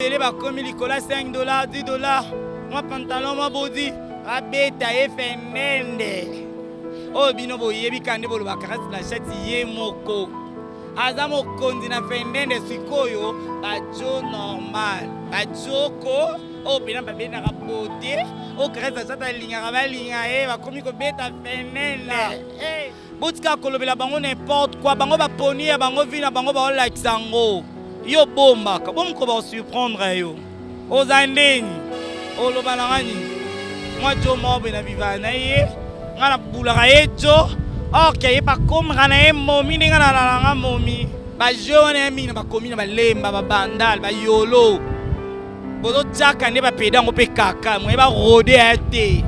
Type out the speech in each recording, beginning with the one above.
Les bakomi likola 5 $, 10 $. Moi pantalon moi body abeta efenende. Oh bino boyebi kande bolo bakarasi la chati ye moko. Aza mokonzi na fendende sikoyo bajo normal. Bajoko oh bina babena rapote. Oh karasa chata linga balinga bakomi ko beta fendende. Botika kolobela bango n'importe quoi, bango ba poni ya bango vina bango ba like sango. Yo bomba, kabom ko ba surprendre yo. Ozandeni. Olobanangani. Moi jo mobe na vivana ye. Ngana bulaka ye jo. OK, pa comme ngana ye momi ngana na momi. Ba jone mi na ba komi na ba lemba ba bandal ba yolo. Bozo chaka ne ba peda ngo pe kaka, mo ba rode ate.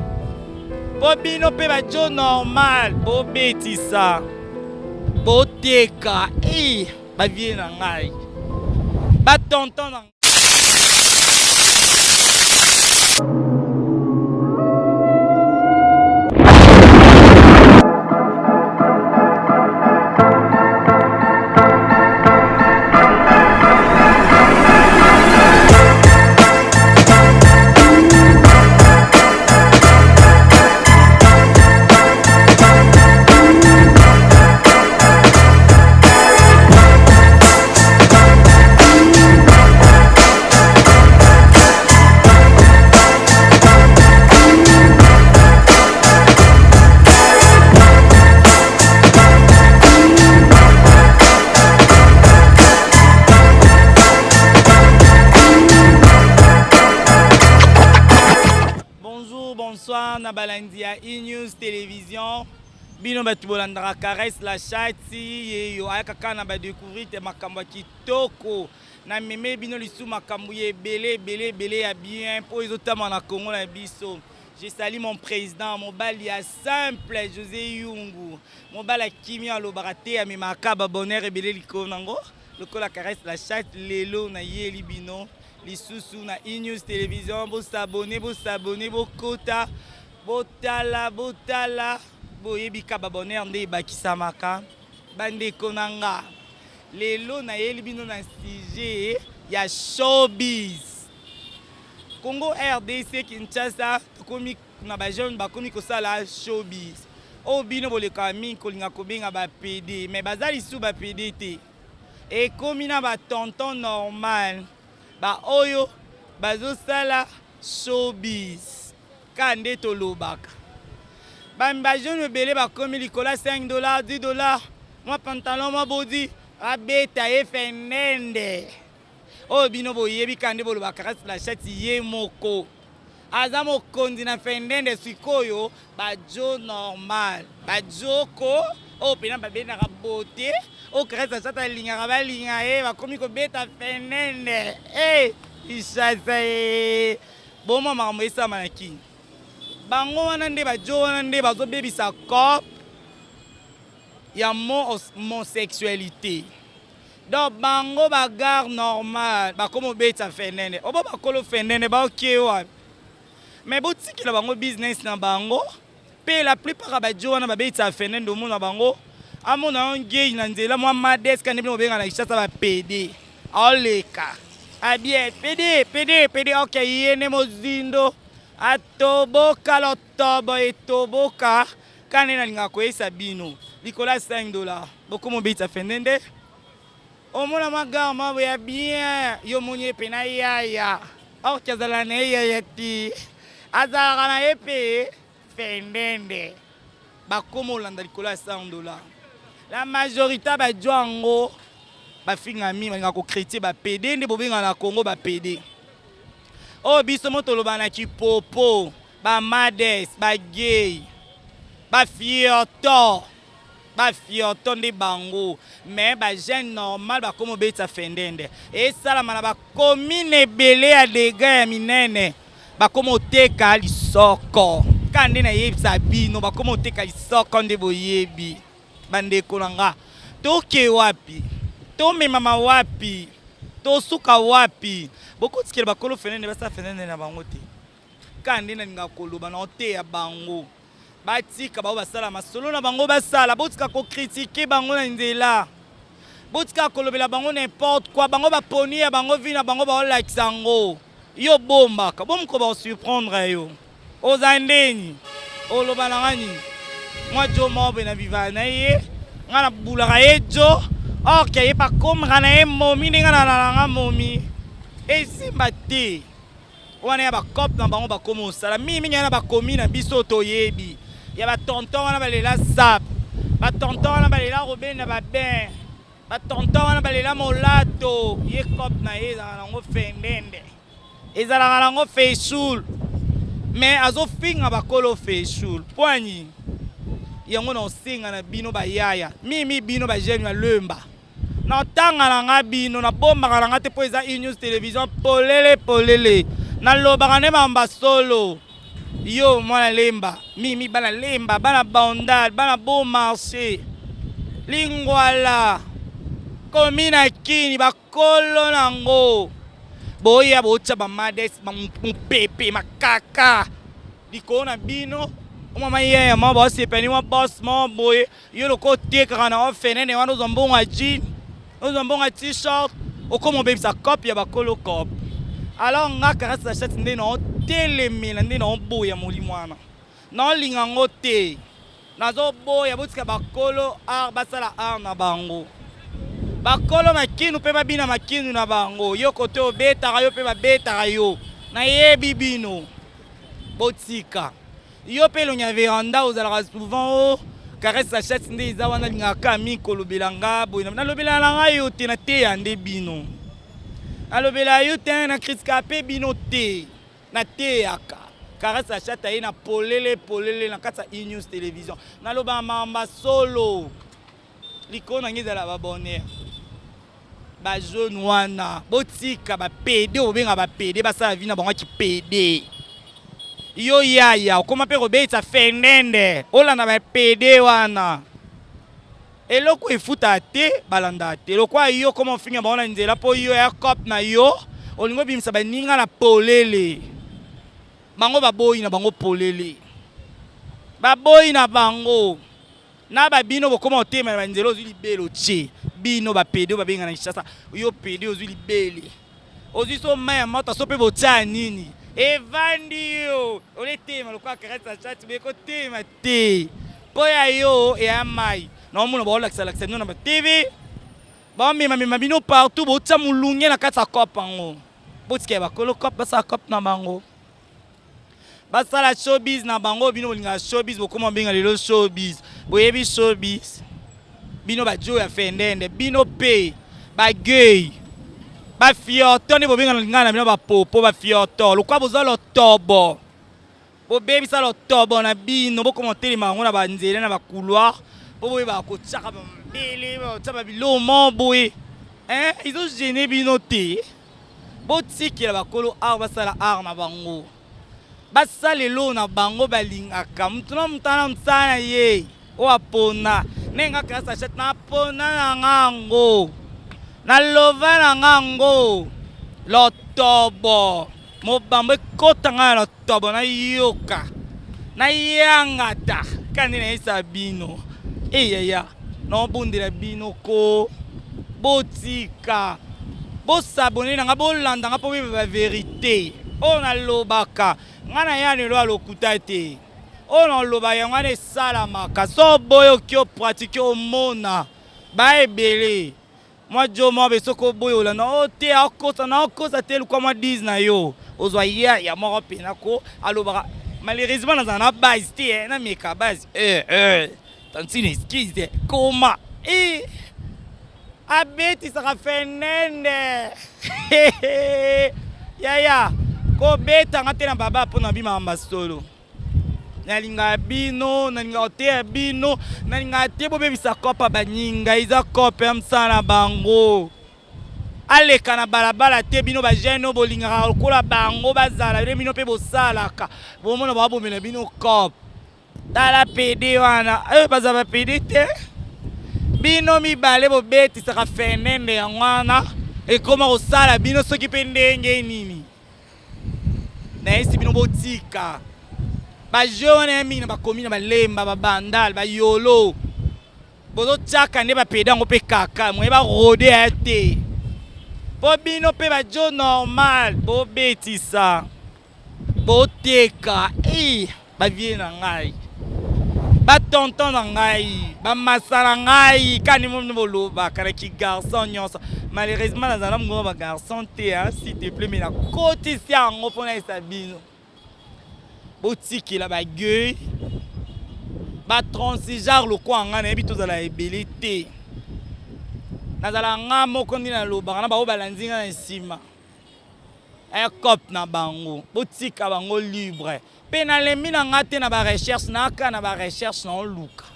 Bobino pe ba jo normal, bo betisa. Boteka, ba vie na ngai. Ba tonton na na balandia E-News Télévision bino batu bolandaka caresse la chati yo ayaka na ba découvrir te makambo kitoko na meme bino lisu makambo belé ya bien po ezotama na Congo na biso. Je salue mon président mobali ya simple José Yungu mobali ya kimia lobarate ya memaka ba bonheur ebele liko nango lokola caresse la chati lelo na yeli bino lisusu na E-News Télévision bo s'abonner bokota botala boyebika ba bonheur nde bakisamaka bandeko nanga lelo na yeli bino na sujet ya showbiz Congo RDC Kinshasa komi na ba jeune bakomi kosala showbiz o bino boleka mingi kolinga kobenga ba PD mais bazali su ba PD te e komi na ba tonton normal ba oyo bazosala showbiz kande tolobaka bamba jeune belé bakomi likola 5 $, 10 $. Moi pantalon moi body abeta efenende. Oh bino boyebi kande bolo bakarasi la chati ye moko. Aza mokonzi na fendende sikoyo bajo normal. Bajoko oh pena babena rabote. Oh karasa chata linga balinga bakomi ko beta fendende. Ishasa bon mama mwesa manaki. Bango wana nde bajo wana nde bazo bebisa cop ya mon sexualité. Donc bango bagar normal bakomo beta fenene. Obo bakolo fenene ba okewa. Mais botiki la bango business na bango. Pe la plupart bajo wana ba beta fenene do mona bango. Amona ngey na nzela mwa mades kande bino benga na ishasa ba PD. Oleka. Abie PD OK yene mozindo. Atoboka lotobo etoboka kane na linga koyesa bino likola 5 $. Boko mo bita fendende omona magama ya bien yo monye pena yaya au kazala na yaya ti azala na epe fendende bakomo landa likola 100 $. La majorité ba joango ba finga mi nga ko chrétien ba PD nde bobenga na Congo ba PD. Oh biso moto lobana ki popo ba mades ba gay ba fioto nde bango mais ba jeune normal ba komo beta fendende et sala mana ba commune belé ya dega ya minene ba komo teka lisoko kande na yebisa bino ba komo teka lisoko nde boyebi bandeko nanga toke wapi to mema wapi to suka wapi boko tikela bakolo fenene basa fenene na bango te kande na nga koloba na te ya bango batika ba basala masolo na bango basala botika ko critiquer bango na nzela botika kolobela bango n'importe quoi bango baponi ya bango vi na bango baolakisa yango yo bombaka bomko baosurprendre yo oza ndeni oloba na nga nini mwa jo mobe na viva na ye nga na bulaka ye jo orke ye pakomaka na ye momi ndenge na nalanga momi esimba te wana ya bakope na bango bakoma osala mingi ya na bakomi na biso toyebi ya batonton wana balela sap batonton wana balela robin na babin batonton wana balela molato ye kope na ye ezalaka nango fendende ezalaka nango feshul mais azofinga bakolo feshul poani yango na osinga na bino bayaya mimi bino bajeni balemba na otanga na nga bino na bombaka na nga te mpo eza e-news télévision polele nalobaka ne bamba solo yo mwana lemba mimi bana lemba bana bandal bana beau marché lingwala komi na kini bakolo nango boya bocha bamades mopepe makaka likolo na bino mama yeye ma bosepeni wa boss mo boye yo loko tekaka na ofenene wana ozombonga jean ozombonga t-shirt okomo bebisa copie ya bakolo cop alors nga karasi la chate nde na otelemela nde na oboya molimo wana na olinga ngo te nazoboya botika bakolo art basala art na bango bakolo makinu mpe babina makinu na bango yo kote obetaka yo mpe babetaka yo nayebi bino botika yo mpe elonya veranda ozalaka souvent o karesi la chate nde eza wana lingaka mikolobela nga boye nalobela na ngai yo te na teya nde bino alobela yo te na kritika mpe bino te na teyaka karesi la chate aye na polele na kati ya e-news télévision naloba mamba solo likolo nange ezala babonere bajeune wana botika bapede obenga bapede basala vi na bango kipede yo yaya okoma mpe kobetisa fendende olanda bapede wana eloko efuta te balanda te eloko yo koma ofinga bango na nzela mpo yo ya cope na yo olingo bimisa baninga na polele bango baboyi na bango polele baboyi na bango na babino bokoma otema na banzela ozwi libele otie bino bapede babenga na Kinshasa yo pede ozwi libele ozwi so mai ya moto so mpe botia nini evandi yo oletema lokwa karesi la chate beko tema te mpo ya yo eya mai na omona baolakisa bino na batv baomemamema bino partout botia molunge na kati ya cope yango botika ya bakolo cope basala cope na bango basala showbiz na bango bino bolingaka showbiz bokoma benga lelo showbiz boyebi showbiz bino bajo ya fendende bino pe bagei bafioto nde bobenga na lingana na bino bapopo bafioto lokwa bozwa lotobo bobebisa lotobo na bino bokoma otelema yango na banzela na bakouloir po boyebaka kotiaka bambele botia babilomo boye ezogene bino te botikela bakolo art basala art na bango basala elo na bango balingaka mutu na mutana mosala na ye oyo apona nenga karesi la chate napona na ngango nalova na ngango lotobo mobambo ekota ngai na lotobo nayoka nayangata kandi nayesa bino eyaya naobundela bino ko botika bosabone nanga bolandanga mpo beba baverité oyo nalobaka ngai na ya lelo alokuta te oyo naloba yango wana esalamaka so boyo oki opratike omona baebele mwa jo mwa besoko oboyola na ote akosa na okosa te lukwa mwa 10 na yo ozwa ya moko pena ko alobaka malheureusement nazala na base te na meka base tantine eskize koma abetisaka fendende yaya kobetanga te na baba mpo na bimamba solo nalinga bino nalinga oteya bino nalinga te bobebisa kopa baninga eza kope ya mosala na bango aleka na balabala te bino bajene oyo bolingaka lokola bango bazala bino bino mpe bosalaka bomona babomela bino kope tala pede wana baza bapede te bino mibale bobetisaka fendende yango wana ekoma kosala bino soki mpe ndenge nini nayesi bino botika bajeune ya mingi na bakomi na balemba babandal bayolo bozo tchaka nde ba peda ngo pe kaka mo ba rode ate po bino pe ba jo normal bo betisa bo teka ba vie na ngai ba tonton na ngai ba masala ngai kani mo boloba kana ki garçon nyonso malheureusement na zana mo ba garçon te s'il te plaît mais na koti si ango pona esabino bo tiki la ba gueule ba transiger le ko anga na bito za la abilité nazala nga moko ndi na loba na ba balanzinga na nsima cop na bango botika bango libre pe na lembi na nga te na ba recherche na aka na ba recherche na luka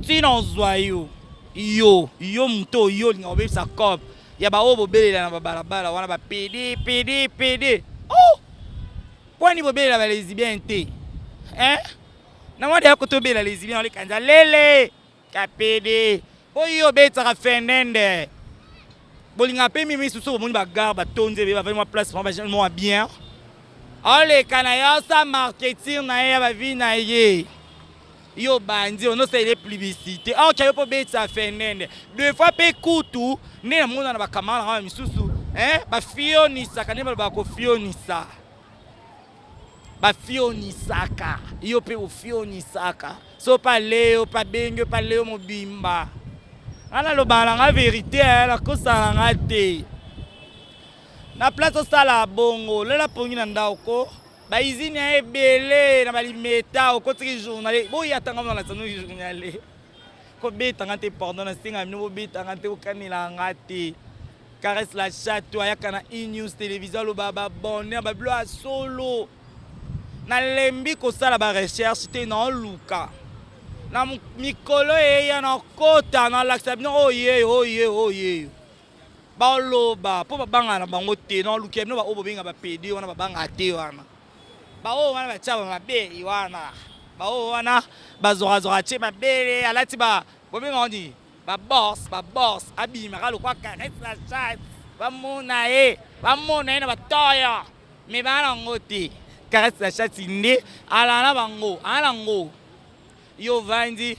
tina ozwayo yo muto yo linga obebisa cop ya ba obo belela na babalabala wana ba pd pwani bobelela ba lesbien te na mwade yako tobela lesbien ole kanza lele kapede oyo betaka fendende bolinga pe mimi susu bomoni bagarde batonze be bavai mwa place mwa bien oleka na yo sa marketing na ye ya bavi na ye yo bandi onosala publicité oka yo mpo betisa fendende deux fois mpe kutu nde na mona na bakamara na nga misusu bafionisaka nde balobaka kofionisa bafionisaka yo mpe ofionisaka so pa leo pa benge pa leo mobimba ana lobala nga vérité na kosala nga te na place osala bongo lela pongi na ndako ba izini ya ebele na balimeta okotiki journal boya tanga na sanu journal ko beta nga te pardon na singa mino bo beta nga te okanela nga te caresse la chatte ayaka na news télévision lo baba bonne ba blo solo na lembi kosala ba recherche te na luka na mikolo eya na kota na lakisa bino oye baloba po babanga na bango te na luka bino ba obo benga ba pedi wana babanga te wana ba o wana ba chaba mabe wana ba o wana bazora che mabele alati ba bobenga ndi ba boss abima ka lokwa caresse la chat ba mona na batoya me bana ngoti caresse la chat inde ala na bango ala ngo yo vandi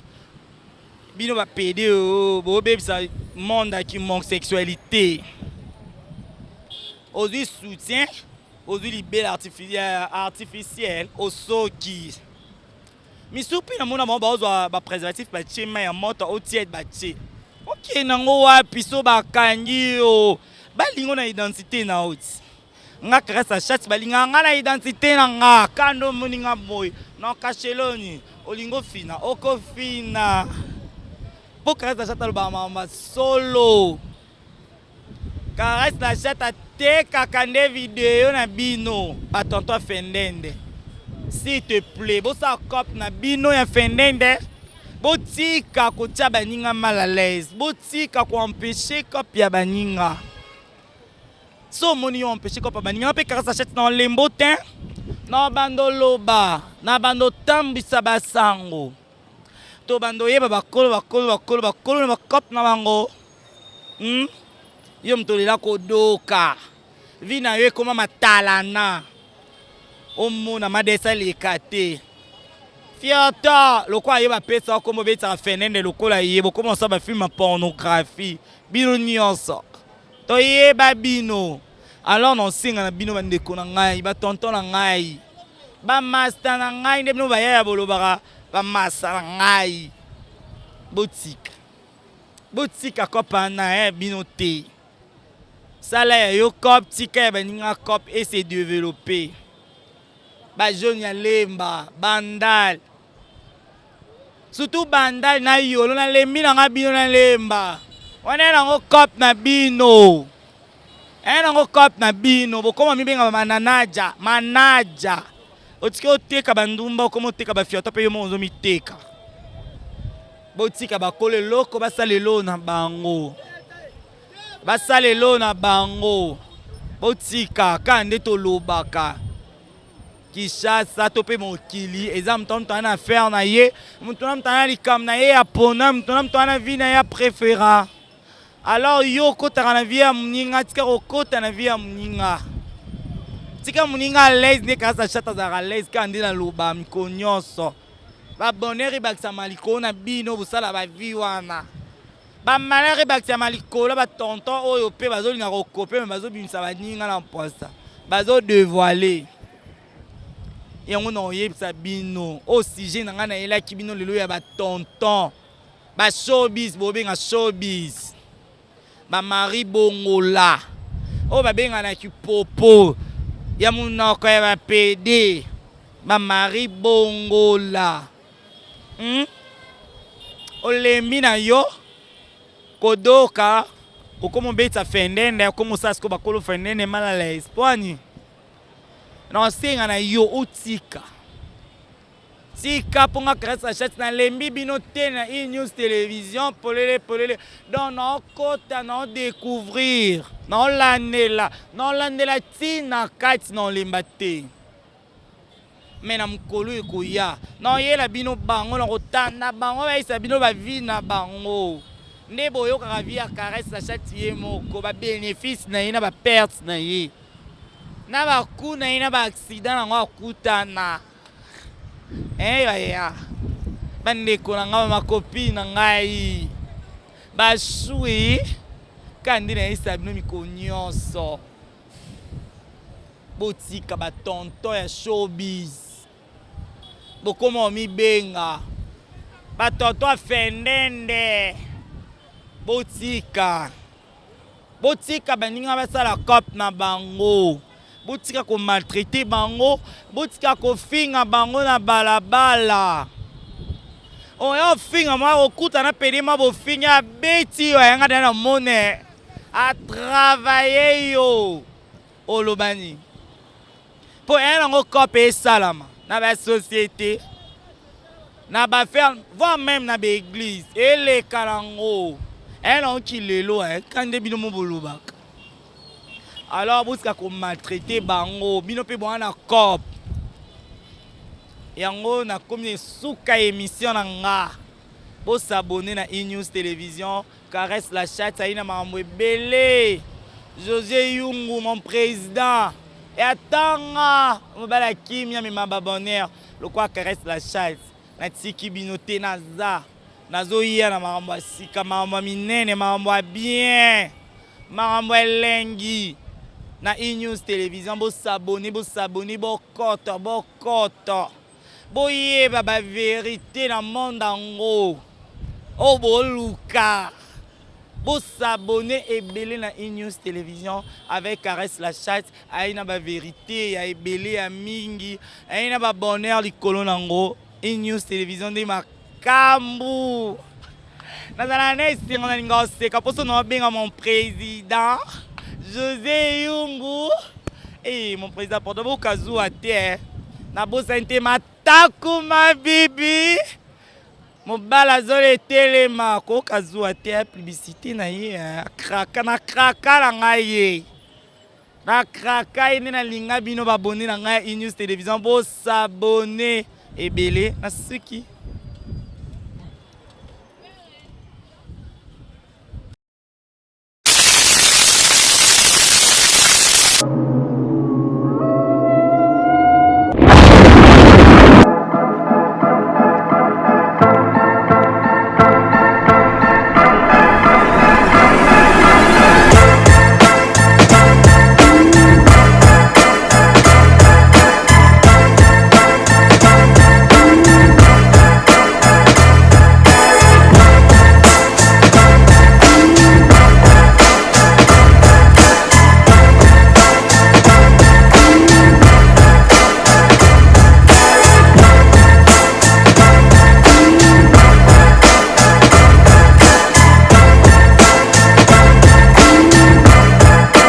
bino ba pede bo bebisa monde qui manque sexualité aujourd'hui soutien aujourd'hui libelle artificielle au soki misupi na mona mo bazwa ba préservatif ba chema ya moto au tied ba che OK nango wapi so ba kangi yo balingo na identité na oti nga kresa chat balinga nga na identité na nga kando moninga boy na kacheloni olingo fina oko fina po kresa chat alba mama solo kresa chat te kakande video na bino batonto fendende s'il te plaît bosa cop na bino ya fendende botika kotia baninga mal à l'aise botika ko empêcher cop ya baninga so moni yo empêcher cop ya baninga pe kresa chat na lembo te na bando loba na bando tambisa basango to bando yeba bakolo na bakop na bango yo mtolela kodoka vina yo koma matalana omona madesa lekate fiata lokwa yeba pesa komo beta fenende lokola yebo komo sa ba film pornographie bino nyonso to yeba bino alors non singa na bino bandeko na ngai ba tonton na ngai ba master na ngai nde bino ba ya bolobaka ba master na ngai botika kopa na bino te sala ya yo cop tika ya baninga cop et se développer ba jeune ya lemba bandal surtout bandal na yolo na lembi na nga bino na lemba wana nango cop na bino nango cop na bino bokoma mibenga manaja otiki oteka bandumba okoma oteka bafiato pe yo mo ozomiteka botika bakole loko basalelo na bango botika kande tolobaka Kishasa to pe mokili eza mtonto ana affaire na ye mtonto mtana likam na ye apona mtonto mtana vie na ya préféra alors yo kota na vie ya muninga tika okota na vie ya muninga tika muninga à l'aise ne kasa chata za à l'aise kandi na loba mkonyoso ba bonheur ebakisa maliko na bino bosala ba vie wana ba malheur ebakisa maliko ba tonton oyo pe bazolinga kokope me bazobimisa baninga na mposa bazo dévoiler yango na oyebisa bino o sujet na nga na elaki bino lelo ya ba tonton ba showbiz bobenga showbiz ba mari bongola o babenga na kipopo ya munoko ya ba PD ba mari bongola olembi na yo kodoka okomo betsa fendende okomo sasko bakolo fendende malala espoani na osenga na yo utika tika ponga kresa chat na lembi bino te na news télévision polele donc na okota na découvrir na landela tina kati na olemba te mais na mukolo ekoya na oyela bino bango na kotanda bango baisa bino ba vie na bango nde boyokaka vie ya karesa chat ye moko ba bénéfice na ye na ba perte na ye na ba coup na ye na ba accident nango akutana ya bandeko na ngai makopi na ngai bashui kandi na yesa bino mikolo nyonso botika batonton ya showbiz bokoma omibenga batonton afendende botika baninga basala cope na bango botika ko maltraiter bango botika ko finga bango na balabala oyo finga mwa okuta na pedi ma bofinga beti yo yanga na mone a travailler yo olobani po yango cope salama na ba société na ba faire voire même na ba église ele kalango elon kilelo kande bino mo bolobaka alors boska ko maltraiter bango bino pe bwana cop yango na komi suka émission na nga bo s'abonner na news télévision caresse la chatte aina mambo ebele José Yungu mon président et atanga mobala kimia me mababonner le quoi caresse la chatte na tiki binote naza nazoya na mambo asika mambo minene mambo bien mambo elengi na news télévision bo s'abonner bo koto boyeba ba vérité na monde ango o boluka bo s'abonner ebele na news télévision avec caresse la chatte aina ba vérité ya ebele ya mingi aina ba bonheur likolo nango news télévision de makambu nazala na esengo na linga oseka poso na benga mon président José Yungu mon président pour de kazu ate na bosante mataku mabibi mobala zole telema ko kazu ate publicité na ye kraka na ngai na kraka ine na linga bino babone na ngai news télévision bo s'abonner ebele na suki